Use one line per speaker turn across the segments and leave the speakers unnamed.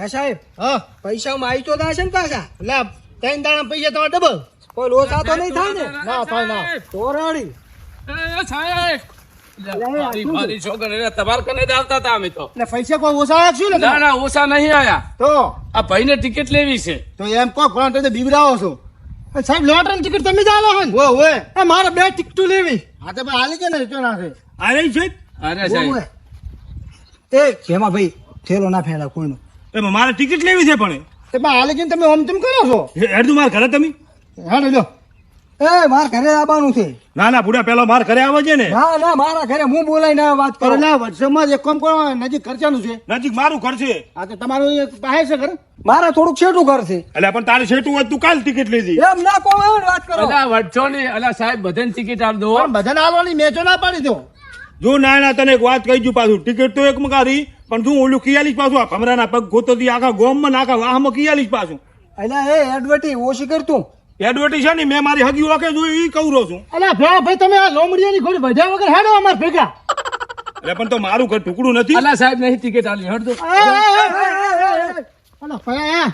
હા સાહેબ,
હા
પૈસા મારી તો થશે ને પાછા?
એટલે 3 દાડા પૈસા તમારે ડબલ.
કોઈ લોચા તો નહીં થાય ને?
ના થાય ના.
તો રાડી.
એ સાહેબ મારી છોકરી તમારે કને જ આવતા હતા અમે તો.
એટલે પૈસા કોઈ ઓછા આપશું ને
ના ના ઓછા નહીં આયા.
તો
આ ભાઈને ટિકિટ લેવી છે.
તો એમ કહો કોણ તો બીવડાવો છો. સાહેબ લોટરીની ટિકિટ તમે જ આલો હો ને? ઓય એ મારે 2 ટિકિટો લેવી. હા તો હાલી કે ને તો ના છે. આલે છે
અરે સાહેબ
ઓય. એ જેમાં ભાઈ થેલો ના ફેલા કોઈનો.
એમાં મારે ટિકિટ લેવી છે પણ
તે બા હાલી કે તમે ઓમ તેમ કરો છો.
હેડું માર ઘરે તમે
હા લ્યો.
એ મારા ઘરે આવવાનું છે.
ના ના પૂરા પેલો માર ઘરે આવે છે ને
ના ના મારા ઘરે હું બોલાઈને વાત
તો
કરું.
ના વર્ષમાં જ એક કામ કરો નજીક ખર્ચાનું છે.
નજીક મારું ઘર છે
આ તો તમારું એક પાસે છે ઘર.
મારે થોડુંક છેટું ઘર છે.
એટલે પણ તારે શેઠું હોય તું કાલ ટિકિટ લીધી
એમ ના કહો એમ વાત કરો.
અલા વટશો ની અલા સાહેબ બધાને ટિકિટ આપ દો.
પણ બધાને હાલવાની મેચો ના પાડી દો.
જો ના ના તને એક વાત કહી દઉં પાછું ટિકિટ તો એક મગારી પણ તું ઓલું કિયાલીસ પાછું આ ભમરાના પગ ગોતો દી આખા ગોમમાં નાખા વાહમાં કિયાલીસ પાછું
એટલે એ એડવર્ટી ઓછી કરતું.
એડવર્ટી છે ને મેં મારી હગી ઓકે જોઈ ઈ કહું રહ્યો છું
અલા ભાઈ તમે આ લોમડીયાની ઘોડી વધ્યા વગર હેડો અમાર ભેગા.
એટલે પણ તો મારું ઘર ટુકડું નથી
અલા સાહેબ નહીં ટિકિટ આલી હટ દો.
અલા ભયા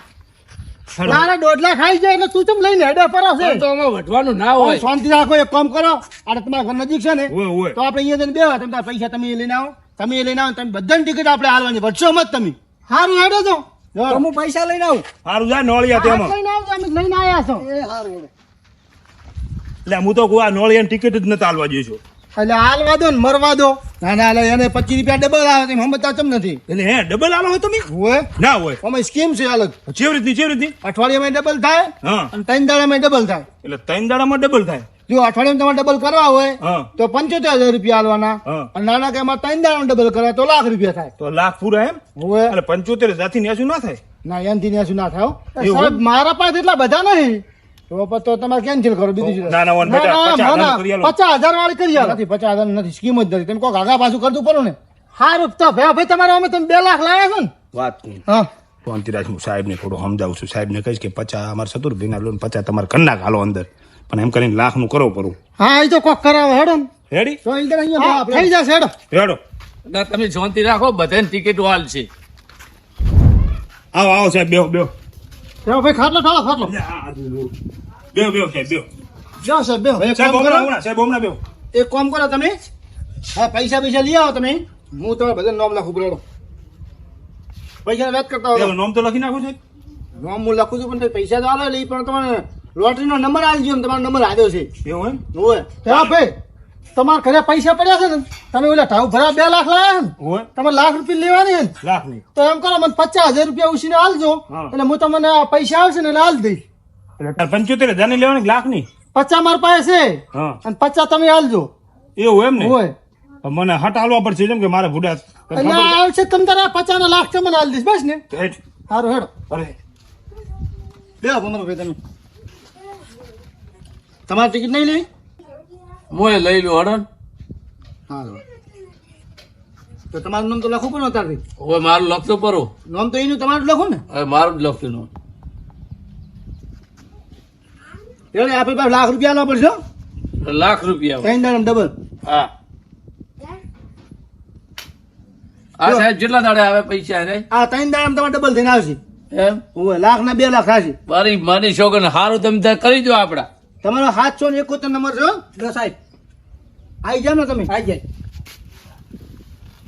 તારા 1.5 લાખ ખાઈ જાય એટલે તું ચમ લઈને હેડા પર છે.
તો આમાં વટવાનું ના હોય.
શાંતિ રાખો એક કામ કરો આ તમારા ઘર નજીક છે ને
ઓય ઓય
તો આપણે અહીંયા જઈને બેવા તમે તારા પૈસા તમે લઈને આવો તમે લઈને આવો તમે બધાની ટિકિટ આપણે હાલવાની વધશો મત તમે. સારું હેડો તો
તો હું પૈસા લઈને આવું.
સારું જાય નોળિયા તેમાં
લઈને આવજો અમે લઈને આવ્યા છો.
એ સારું હેડો.
એટલે હું તો કહું આ નોળિયાની ટિકિટ જ નથી હાલવા જઈશું
એટલે હાલવા દો ને મરવા દો. ના ના એટલે એને 25 રૂપિયા ડબલ આવે તમે સમજતા ચમ નથી.
એટલે હે ડબલ હાલો હોય તમે
હોય
ના હોય
અમે સ્કીમ છે અલગ.
ચેવી રીતની
અઠવાડિયામાં ડબલ થાય
હા
અને 3 દાડામાં ડબલ થાય.
એટલે 3 દાડામાં ડબલ થાય
જો અઠવાડિયામાં તમારે ડબલ કરવા હોય
હા
તો 75,000 રૂપિયા હાલવાના
હા
અને નાના કે એમાં 3 દાડામાં ડબલ કરવા તો લાખ રૂપિયા થાય.
તો લાખ પૂરા એમ
હોય
એટલે 75,000 થી 80 ના થાય
ના એનથી ન્યાસું ના થાય હો.
એવું?
સાહેબ મારા પાસે એટલા બધા નહીં તો પછી તો તમારે કેન્સલ કરો બીજું શું?
ના, ના, ઓન
ના, ના,
50,000 કરી આલો.
50,000 વાળી કરી આલો. નથી 50,000 નથી સ્કીમ જ નથી તમે કોક આગા પાછું કરતું પડો ને. સારું તો ભાઈ તમારે અમે તમે 2 લાખ લાવ્યા છો ને.
વાત નહીં
હા
શાંતિરાજ હું સાહેબને થોડું સમજાવું છું સાહેબને કહીશ કે 50 અમારે ચતુર્ભીના લોન 50 તમારે કન્ના હાલો અંદર પણ એમ કરીને લાખનું કરો કરું
હા એ તો કોક કરાવે હેડો ને.
રેડી
તો ઈધર અહીંયા થઈ જશે હેડો.
રેડો
ના તમે શાંતિ રાખો બધાને ટિકિટ હાલ છે.
આવો આવો સાહેબ બેહો બેહો
બેહો ભાઈ ખાટલો ઠાળો ખાટલો.
બેહો બેહો સાહેબ બેહો
જાઓ સાહેબ બેહો. એક
સાહેબ
કામ કરો
સાહેબ હમણાં બેહો
એક કામ કરો તમે હા પૈસા લઈ આવો તમે હું તમારે બધા નામ લખું બરાબર પૈસા વાત કરતા
બેહો,
હોય
નામ તો લખી નાખો સાહેબ
નામ હું લખું છું પણ તે પૈસા તો આવે પણ તમારે લોટરીનો નંબર આવી ગયો તમારો નંબર આવ્યો છે.
એવું એમ
હોય હા ભાઈ તમારા ઘરે પૈસા પડ્યા છે ને તમે ઓલા ઢાવ ભરા 2 લાખ લાવ્યા ને
હોય
તમારે લાખ રૂપિયા લેવાની છે ને
લાખ નહીં
તો એમ કરો મને 50,000 રૂપિયા ઉછીને હાલજો
હા.
એટલે હું તમને આ પૈસા આવશે ને એટલે હાલ દઈશ.
એટલે તાર 75,000 ની લેવાની કે લાખ ની
50 મારા પાસે છે
હા
અને 50 તમે હાલજો.
એવું એમ ને
હોય
મને હટ હાલવા પડશે જેમ કે મારે ભૂડા
એટલે આવશે તમે તારા 50 ના લાખ તમને હાલ દઈશ બસ ને. સારું હેડો
અરે
બેહો ભમરભાઈ તમે તમારી ટિકિટ નહીં લેવી.
મોય લઈ લો હડન.
હા તો તમારું નામ તો લખવું પણ અત્યારથી
હવે મારું લખતો પરો.
નામ તો એનું તમારું લખો ને.
હવે મારું જ લખ્યું નું.
એટલે આપણે પાસે લાખ રૂપિયા આલવા પડશે હો.
લાખ રૂપિયા.
3 દાડા ડબલ.
હા આ સાહેબ જેટલા દાડે આવે પૈસા રે
આ 3 દાડા તમારે ડબલ થઈને આવશે.
એમ
હોય લાખ ના 2 લાખ થશે.
મારી મારી છોકરીને સારું તમે ત્યાં કરી દો આપડા.
તમારો 771 નંબર છે હો. લો સાહેબ આવી જાવ ને તમે આવી જાય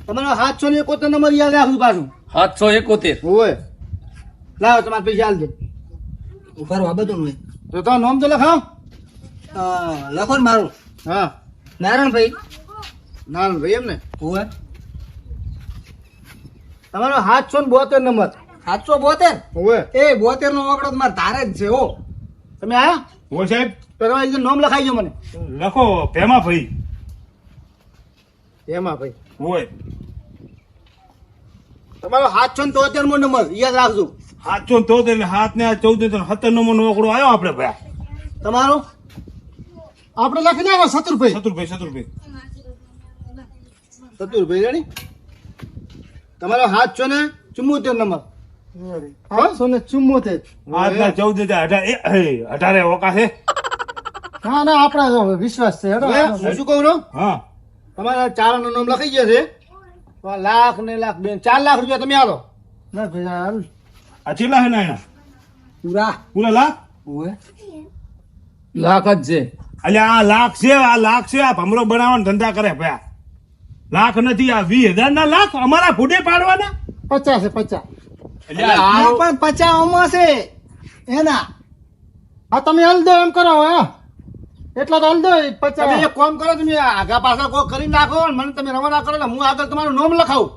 તમારો 771 નંબર યાદ રાખવું પાછું.
771.
હોય લાવો તમારે પૈસા આલજો.
ઉભા રહો બધું હોય.
તો તમારું નામ તો લખાવો.
લખો ને મારું
હા
નારાયણભાઈ.
નારાયણભાઈ એમ ને.
હોય
તમારો 772 નંબર.
772.
હોય
એ 72 નો આંકડો મારે તારે જ છે હો.
તમે આયા
હોય સાહેબ
તો તમારે એકદમ નામ લખાઈ ગયો મને.
લખો ભેમા ભાઈ
એમાં ભાઈ
હોય
તમારો 773 નંબર યાદ રાખજો.
773 એટલે 7 ને 14 17 નંબર નો આંકડો આવ્યો આપણે ભાઈ
તમારો આપણે લખી નાખો સતુરભાઈ.
સતુરભાઈ
સતુરભાઈ રેડી. તમારો 774 નંબર. 774.
8 ના 14 18 ઓકા છે
ના ના આપણા વિશ્વાસ છે હેડો. હું શું કહું છું
હા
તમારા 4 નું નામ લખાઈ ગયા છે તો આ લાખ ને લાખ 4 લાખ રૂપિયા તમે આલો. ના ભાઈ હાલ
આ ચેલા હે ના એના
પૂરા
પૂરા લાખ
ઓય
લાખ જ છે.
અલ્યા આ લાખ છે, આ લાખ છે. આ ભમરો બનાવવાનો ધંધા કરે ભયા. લાખ નથી, આ 20,000 ના લાખ અમારા ભૂડે પાડવાના.
50 છે 50.
એટલે આ
આ પણ 50 માં છે એના.
હા તમે હાલ દો એમ કરો હા એટલા તો હાલ દો 50.
તમે એક કામ કરો, તમે આગા પાછા કોઈ કરી નાખો ને મને તમે રવાના કરો ને હું આગળ તમારું નામ લખાવું.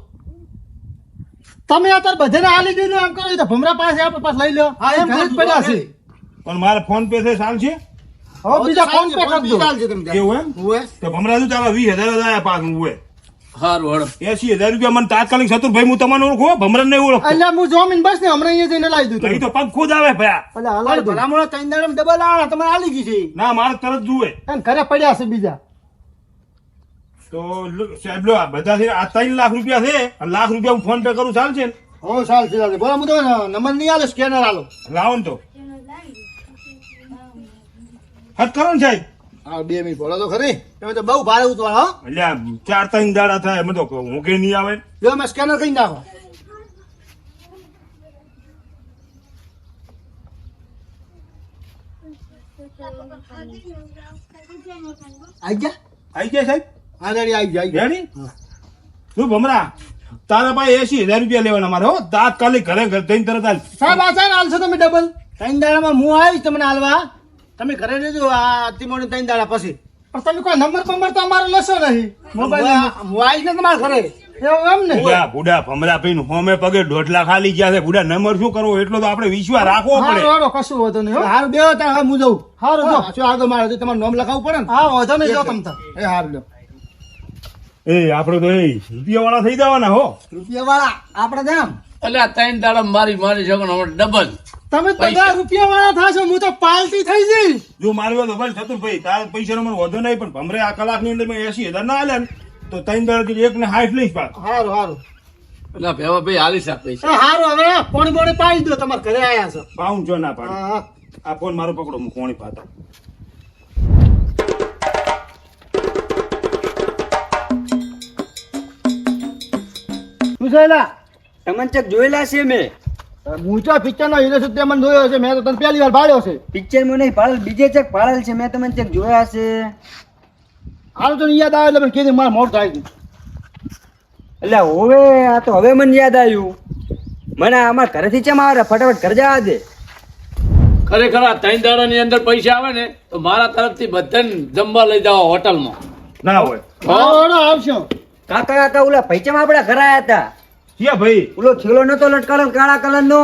તમે અત્યારે બધાને હાલી દીધું એમ કરો તો ભમરા પાસે આપણે પાસે લઈ લો
હા, એમ
ઘરે જ
કરશું.
પડ્યા છે.
પણ મારે ફોન પે છે ચાલશે
હવે બીજા ફોન પે કરી દો.
ચાલશે તમે ત્યાં.
એવું એમ
હોવે.
તો ભમરા શું ચાલો 20,000 જ આયા પાછું હોય
હારું હળો.
80,000 રૂપિયા મને તાત્કાલિક શત્રુભાઈ હું તમને ઓળખો ભમરા ને ઓળખો
એટલે હું જોમીન બસ ને હમણાં અહીંયા જઈને લાવી દઉં
નહીં તો પગ ખુદ આવે ભયા.
એટલે હલાવી દઉં
ભલામણો ત્રણ દાડામાં ડબલ આવે તમારે આલી ગઈ છે.
ના મારે તરત જુએ
એમ ઘરે પડ્યા છે બીજા
તો સાહેબ લો આ બધા છે આ 3 લાખ રૂપિયા છે અને લાખ રૂપિયા હું ફોન પે કરું ચાલશે ને?
હો ચાલશે ચાલશે. બોલો હું તો નંબર નહીં આલો, સ્કેનર આલો.
લાવો ને તો હટ કરો ને સાહેબ.
હા 2 મિનિટ બોલો તો ખરી. તમે તો બહુ ભારે ઉતવાળ હો.
અલ્યા 4-3 દાડા થાય એમ તો હું કે નહીં આવે.
જો મેં સ્કેનર કરી નાખો.
આઈ ગયા
આઈ ગયા સાહેબ
હા રેડી આવી જાય.
રેડી શું ભમરા તારા પાસે 80,000 રૂપિયા લેવાના મારે હો તાત્કાલિક ઘરે ઘર જઈને તરત હાલ.
સાહેબ આ છે ને હાલશો તમે ડબલ
ત્રણ દાડામાં હું આવીશ તમને હાલવા. તમે ઘરે રહેજો આ અતિમોની ત્રણ દાડા પછી.
પણ તમે કોઈ નંબર પંબર તો અમારો લેશો નહીં મોબાઈલ
હું આવીશ ને તમારા ઘરે.
એવું એમ ને
બુડા ભમરા ભાઈ હોમે પગે 1.5 લાખ ખાલી ગયા છે બુડા નંબર શું કરવો એટલો તો આપણે વિશ્વાસ રાખવો પડે.
હારું હારું કશું વાંધો નહીં હો.
હારું બે હતા હું જઉં.
હારું જો
પાછું આગળ મારે તો તમારું નામ લખાવવું પડે ને.
હા વાંધો નહીં જો તમ તાર.
એ હારું લ્યો.
એ આપણે તો એ રૂપિયા વાળા થઈ જવાના હો.
રૂપિયા વાળા આપણે જામ.
એટલે આ 3 દાડા મારી છોકરો ડબલ.
તમે બધા રૂપિયા વાળા થાશો હું તો પાલટી થઈ જઈશ
જો મારી વાત ભાઈ શત્રુભાઈ તારા પૈસાનો મને વધો નહીં પણ ભમરે આ કલાકની અંદર મેં 80,000 ના આલ્યા ને તો 3 દાડાથી 1.60 લઈશ પાછું.
હારું હારું
એટલે ભેવા ભાઈ હાલી શકે પૈસા.
એ હારું હવે પોણી બોણી પાડી દો તમારા ઘરે આયા છો
પાઉં જો ના પાડે.
હા હા
આ ફોન મારો પકડો હું કોણી પાતા.
શું છે એલા?
તમને ચેક જોયેલા છે મેં
હું તો પિક્ચર નો હીરો છું તે મને જોયો છે. મેં તો તને પહેલી વાર ભાળ્યો છે.
પિક્ચર માં નહીં પાડેલ બીજે ચેક પાડેલ છે મેં તમને ચેક જોયા છે
હારું તો યાદ આવે એટલે મને કીધું મારે મોડ થાય છે.
એટલે હવે આ તો હવે મને યાદ આવ્યું મને અમારા ઘરેથી ચેમ આવે ફટાફટ ઘર જવા દે
ખરેખર આ 3 દાડાની અંદર પૈસા આવે ને તો મારા તરફથી બધાને જમવા લઈ જાઓ હોટલમાં.
ના હોય
હારું આવશો
કાકા કાકા ઓલા પૈચામાં આપડા ઘર આયા હતા
ક્યાં ભાઈ
ઓલો થેલો નતો લટકાડો કાળા કલર નો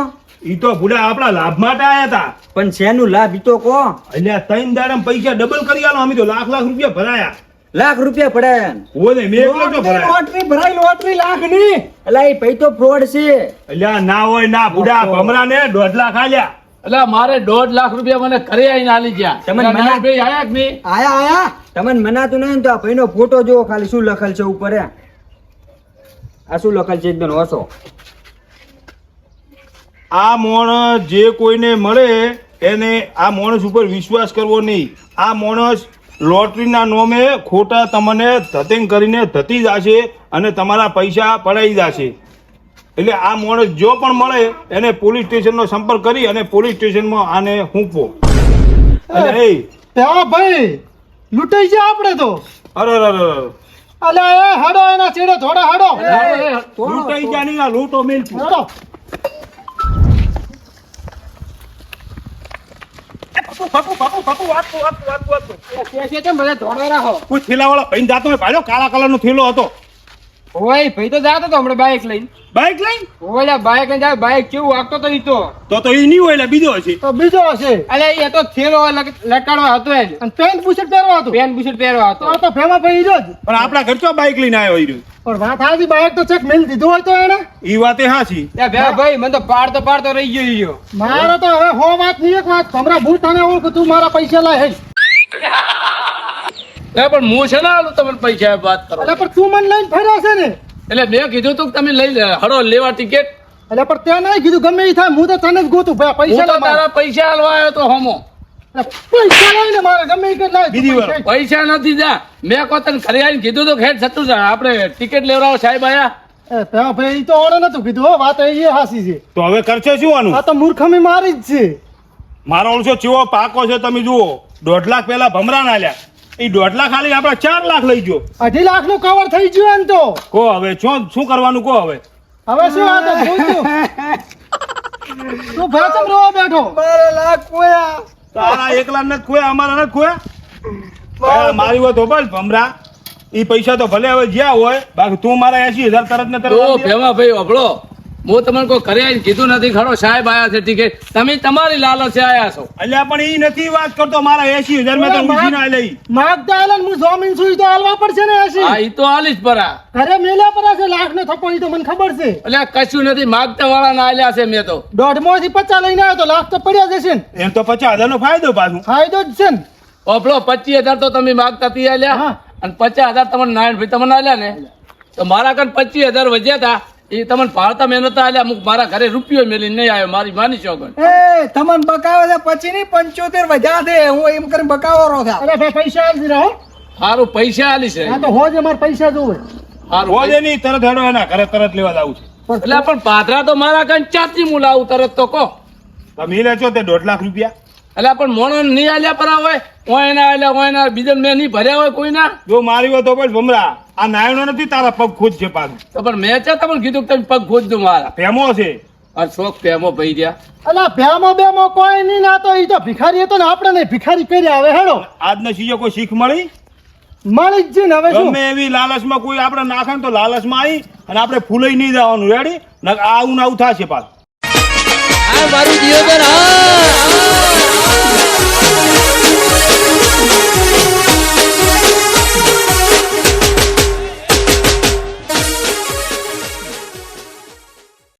ઈ તો બુડા આપણા લાભ માટે આયા હતા.
પણ શેનું લાભ ઈ તો કો
એટલે 3 દાડામાં પૈસા ડબલ કરી આલો અમે તો લાખ રૂપિયા ભરાયા.
લાખ રૂપિયા પડ્યા
ઓને મેં એકલો તો ભરાયા.
લોટરી ભરાઈ લોટરી લાખ ની એટલે એ પૈ તો ફ્રોડ છે
એટલે ના હોય ના બુડા ભમરાને 1.5 લાખ આલ્યા.
એટલે મારે 1.5 લાખ રૂપિયા મને ઘરે આવીને આલી ગયા.
તમને
એટલે
મના-
ભાઈ આયા કે નહીં?
આયા આયા તમને મનાતું નહીં ને તો આ ભાઈનો ફોટો જોવો ખાલી શું લખેલ છે ઉપર આ શું લખેલ છે એકદમ હસો
આ માણસ જે કોઈને મળે એને આ માણસ ઉપર વિશ્વાસ કરવો નહીં. આ માણસ લોટરીના નોમે ખોટા તમને ધતિંગ કરીને ધતી જશે અને તમારા પૈસા પડાઈ જશે. એટલે આ માણસ જો પણ મળે એને પોલીસ સ્ટેશનનો સંપર્ક કરી અને પોલીસ સ્ટેશનમાં આને મૂકવો. એટલે એ
હા ભાઈ લૂંટાઈ ગયા આપણે તો
અરે અરે અરે
અલે એ હાડો એના ચેડે થોડા હાડો
લૂંટાઈ ગયા નહીં, આ લૂંટો મેલતું.
હાડો
કોઈ થેલાવાળા ભાઈને જાતો હોય ભાડ્યો કાળા કલરનો થેલો હતો.
ઓય ભાઈ તો જાતો તો હમણાં બાઇક લઈને
બાઈક લઈને
ઓલા બાઇક લઈને જાય બાઇક કેવું વાગતો તો ઈ તો
તો એ નહીં હોય એટલે બીજો હશે.
તો બીજો હશે
અલે એ તો થેલો લટકાડવા હતો એ જ
અને પેન્ટ બુશર્ટ પહેરવા હતું
પેન બુશર્ટ પહેરવા હતો
આ તો ફેમા ભાઈ ઈજો જ
પણ આપણા ઘર ચો બાઈક લઈને આવ્યો ઈ રહ્યો.
પણ વાત હાજી બાઈક તો ચેક મેલ દીધું હોય તો એને
ઈ વાતે હાચી.
ત્યાં ભેગા ભાઈ મને તો પાડતો રહી ગયો ઈ રહ્યો.
મારો તો હવે હો વાત નહીં એક વાત હમણાં ભૂલ તને ઓળખ તું મારા પૈસા લાય હે
એ પણ હું છે ને આલું તમને પૈસા વાત કરો.
એટલે પણ તું મને લઈને ફર્યો છે ને
એટલે મેં કીધું તું કે તમે લઈ લે હડો લેવા ટિકિટ.
એટલે પણ તે નહીં કીધું ગમે એ થાય હું તો તને જ ગોતું ભાઈ
હું
પૈસા
તો
લાય મારા.
તારા પૈસા હાલવા આવ્યો તો હોમો.
એટલે પૈસા લાય ને મારે ગમે એ કે લાય
બીજી વાર.
પૈસા નથી જા મેં કો તને ઘરે આવીને કીધું તો ખેડ થતું છે આપણે ટિકિટ લેવડાવો સાહેબ આયા
એ પેલા ભાઈ ઈ તો ઓણે નતું કીધું હો, વાત એ હાસી છે.
તો હવે કરશે શું આનું?
આ તો મૂર્ખમી મારી જ છે.
મારો ઓળશો ચેવો પાકો છે તમે જુઓ. 1.5 લાખ પહેલા ભમરા ના લ્યા, એ 1.5 લાખ ખાલી આપણે 4 લાખ લઈ ગયો.
2.5 લાખ નું કવર થઈ ગયું એમ તો.
કો હવે શું કરવાનું કો હવે?
હવે શું આ તો જોઈતું. તું ભેચમ રોવા બેઠો.
12 લાખ કોયા.
તારા એકલા ને ખોયા, અમારા ને ખોયા. મારી વાત હોભળ ભમરા, ઈ પૈસા તો ભલે હવે જ્યાં હોય, બાકી તું મારા 80,000 તરત ને તરત
તો
આપી દે.
ભેમા ભાઈ અભળો, હું તમને કોઈ ઘરે આવીને કીધું નથી ખરો સાહેબ આયા છે ઠીક છે, તમે તમારી લાલચે આયા છો.
અલ્યા પણ ઈ નથી વાત કરતો, મારા 80,000 મેં તો ઊંચી ના લઈ.
માગતા આલે ને હું જમીન સુઈ તો હાલવા પડશે ને
હા
એસી.
ઈ તો આલીશ પરા.
ઘરે મેલ્યા પર છે લાખ નો થપ્પો, ઈ તો મને ખબર છે.
એટલે કશું નથી, માગતા વાળા ના આલ્યા છે મેં તો.
1.5 થી 50 લઈને આવ્યો તો લાખ તો પડ્યા જશે ને.
એમ તો 50,000 નો ફાયદો પાછું.
ફાયદો જ છે ને.
અભળો 25,000 તો તમે માગતા તી આલ્યા,
હા.
અને 50,000 તમને નારાયણભાઈ તમને આલ્યા ને, તો મારા કન 25,000 વધ્યા હતા, એ તમને ભાળતા મહેનત આલ્યા. હું મારા ઘરે રૂપિયો મેલી નહીં આવ્યો, મારી માની ચોગન.
એ તમને બકાવે છે પછી ની 75 વધ્યા છે, હું એમ કરીને બકાવો રહો થા.
અરે ભાઈ પૈસા આલી રહો.
સારું પૈસા આલી છે.
આ તો હોજ અમારે પૈસા જોવે.
સારું
રોજે નહીં, તરત હેડો એના ઘરે તરત લેવા જાવું છે.
એટલે પણ પાથરા તો મારા કન ચાથી હું લાવું તરત તો કહો.
તમે લે છો તે 1.5 લાખ રૂપિયા.
એટલે પણ મોણો નહીં આલ્યા પરા હોય, ઓય ના આલ્યા ઓય ના, બીજા મેં નહીં ભર્યા હોય કોઈના.
જો મારી વાત હોભળ ભમરા, આ નાયણો નથી, તારા પગ ખોદ છે પાછું.
તો પણ મેં છે તમને કીધું કે તમે પગ ખોદજો મારા.
ફેમો છે.
અને શોખ પેમો ભઈ રહ્યા.
અલા ભ્યામો બેમો કોઈ નહીં, ના તો ઈ તો ભિખારી હતો ને, આપણે નહીં ભિખારી કર્યા. હવે હેડો
આજનો સીજો કોઈ શીખ મળી?
મળી જ છે ને. હવે શું
ગમે એવી લાલચમાં કોઈ આપણે નાખે ને તો લાલચમાં આવી અને આપણે ફૂલાઈ નહીં જવાનું. રેડી? આવું ને આવું થશે પાછું.
આ મારું જીવન હા